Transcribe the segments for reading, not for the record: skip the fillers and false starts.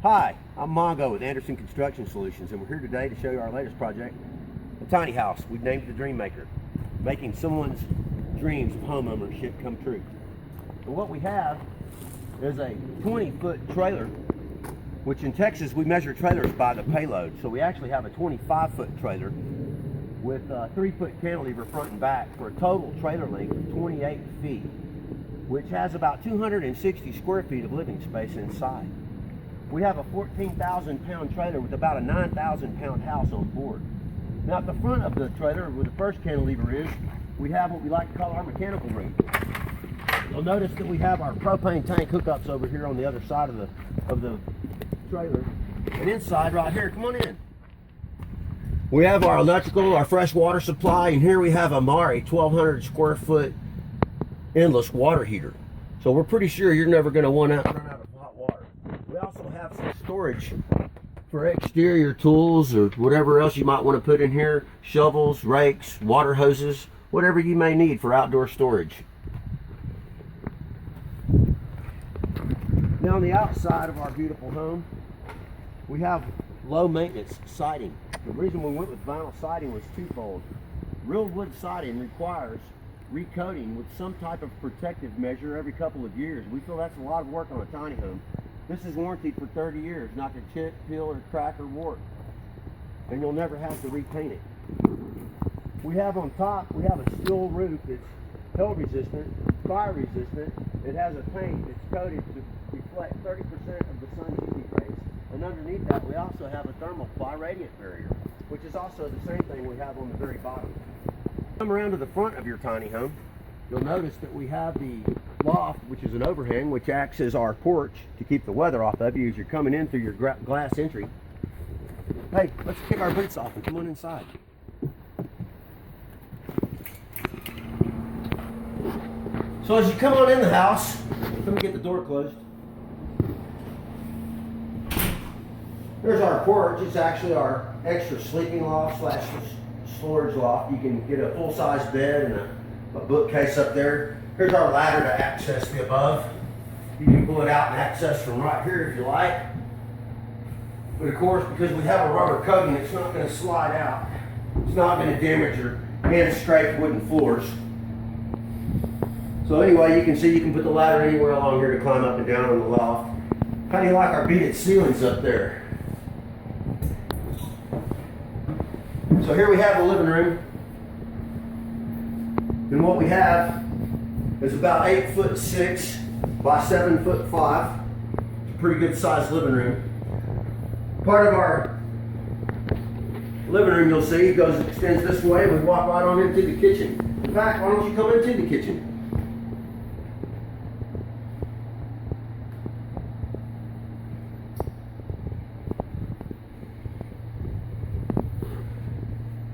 Hi, I'm Mongo with Anderson Construction Solutions, and we're here today to show you our latest project, a tiny house we've named the Dreamaker, making someone's dreams of home ownership come true. And what we have is a 20-foot trailer, which in Texas we measure trailers by the payload. So we actually have a 25-foot trailer with a 3-foot cantilever front and back for a total trailer length of 28 feet, which has about 260 square feet of living space inside. We have a 14,000-pound trailer with about a 9,000-pound house on board. Now at the front of the trailer, where the first cantilever is, we have what we like to call our mechanical room. You'll notice that we have our propane tank hookups over here on the other side of the trailer. And inside right here, come on in, we have our electrical, our fresh water supply, and here we have a Mari 1,200 square foot endless water heater. So we're pretty sure you're never going to run out of hot water. We also have some storage for exterior tools or whatever else you might want to put in here. Shovels, rakes, water hoses, whatever you may need for outdoor storage. Now on the outside of our beautiful home, we have low maintenance siding. The reason we went with vinyl siding was twofold. Real wood siding requires recoating with some type of protective measure every couple of years. We feel that's a lot of work on a tiny home. This is warranted for 30 years, not to chip, peel, or crack or warp. And you'll never have to repaint it. We have on top, we have a steel roof that's hail resistant, fire resistant. It has a paint that's coated to reflect 30% of the sun's UV rays. And underneath that, we also have a thermal fly radiant barrier, which is also the same thing we have on the very bottom. Come around to the front of your tiny home, you'll notice that we have the loft, which is an overhang, which acts as our porch to keep the weather off of you as you're coming in through your glass entry. Hey, let's kick our boots off and come on inside. So as you come on in the house, let me get the door closed. There's our porch. It's actually our extra sleeping loft slash storage loft. You can get a full-size bed and a bookcase up there. Here's our ladder to access the above. You can pull it out and access from right here if you like. But of course, because we have a rubber coating, it's not going to slide out. It's not going to damage your hand-scraped wooden floors. So anyway, you can see you can put the ladder anywhere along here to climb up and down on the loft. How do you like our beaded ceilings up there? So here we have the living room. And what we have is about 8'6" by 7'5". It's a pretty good sized living room. Part of our living room, you'll see, extends this way, and we walk right on into the kitchen. In fact, why don't you come into the kitchen?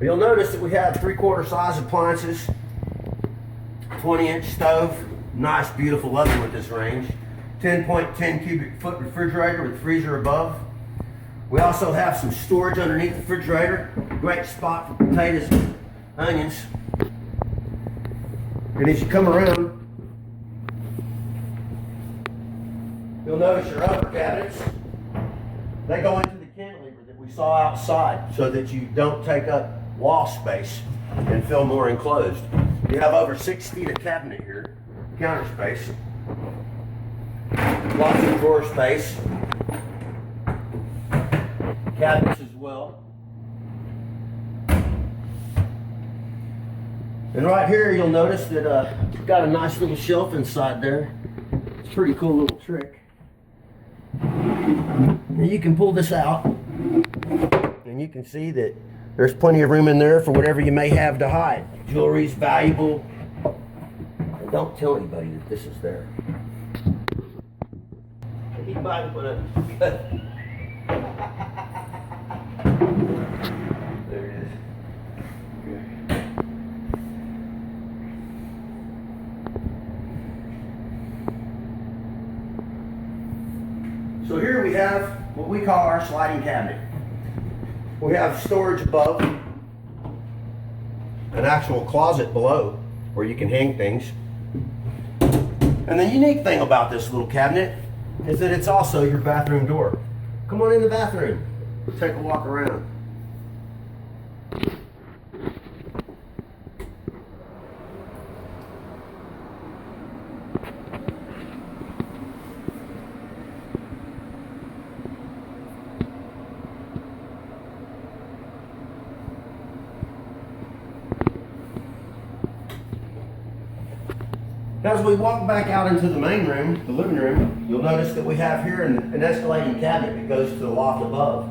You'll notice that we have 3/4 size appliances, 20-inch stove, nice beautiful oven with this range, 10.10 cubic foot refrigerator with freezer above. We also have some storage underneath the refrigerator, great spot for potatoes and onions. And as you come around, you'll notice your upper cabinets. They go into the cantilever that we saw outside so that you don't take up wall space and feel more enclosed. You have over 6 feet of cabinet here, counter space, lots of drawer space, cabinets as well. And right here you'll notice that we've got a nice little shelf inside there. It's a pretty cool little trick. And you can pull this out and you can see that there's plenty of room in there for whatever you may have to hide. Jewelry's valuable. And don't tell anybody that this is there. Anybody put it. There it is. Okay. So here we have what we call our sliding cabinet. We have storage above, an actual closet below where you can hang things. And the unique thing about this little cabinet is that it's also your bathroom door. Come on in the bathroom. We'll take a walk around. As we walk back out into the main room, the living room, you'll notice that we have here an escalating cabinet that goes to the loft above.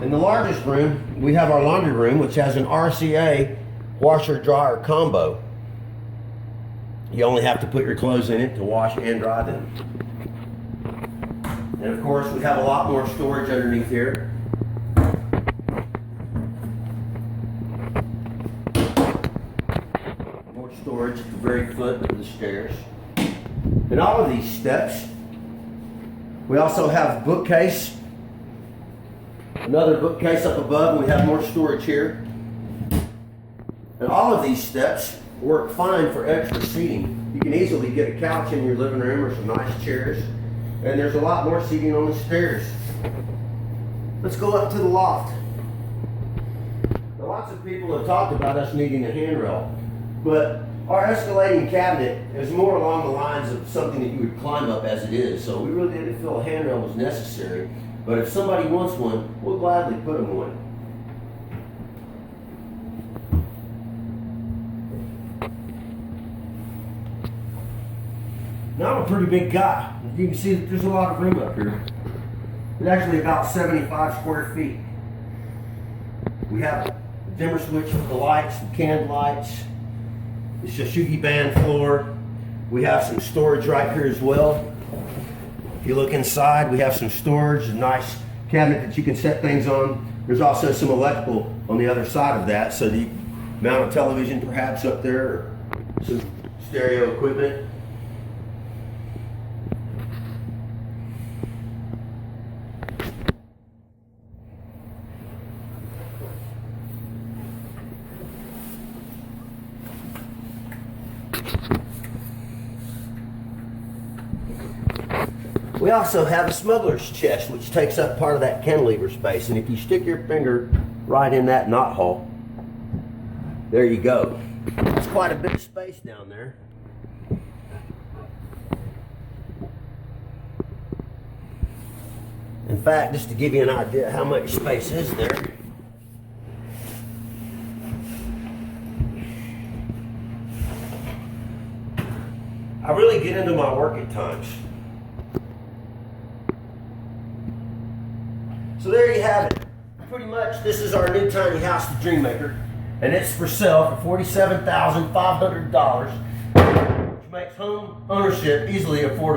In the largest room, we have our laundry room, which has an RCA washer-dryer combo. You only have to put your clothes in it to wash and dry them. And of course, we have a lot more storage underneath here. Storage at the very foot of the stairs. And all of these steps, we also have a bookcase, another bookcase up above, and we have more storage here. And all of these steps work fine for extra seating. You can easily get a couch in your living room or some nice chairs, and there's a lot more seating on the stairs. Let's go up to the loft. Now, lots of people have talked about us needing a handrail, but our escalating cabinet is more along the lines of something that you would climb up as it is, so we really didn't feel a handrail was necessary. But if somebody wants one, we'll gladly put them one. Now I'm a pretty big guy. You can see that there's a lot of room up here. It's actually about 75 square feet. We have a dimmer switch for the lights, the canned lights. It's a shugi band floor. We have some storage right here as well. If you look inside, we have some storage, a nice cabinet that you can set things on. There's also some electrical on the other side of that, so that you can mount a television perhaps up there, or some stereo equipment. We also have a smuggler's chest, which takes up part of that cantilever space. And if you stick your finger right in that knot hole, there you go. It's quite a bit of space down there. In fact, just to give you an idea how much space is there, I really get into my work at times. So there you have it. Pretty much this is our new tiny house, the Dreamaker, and it's for sale for $47,500, which makes home ownership easily affordable.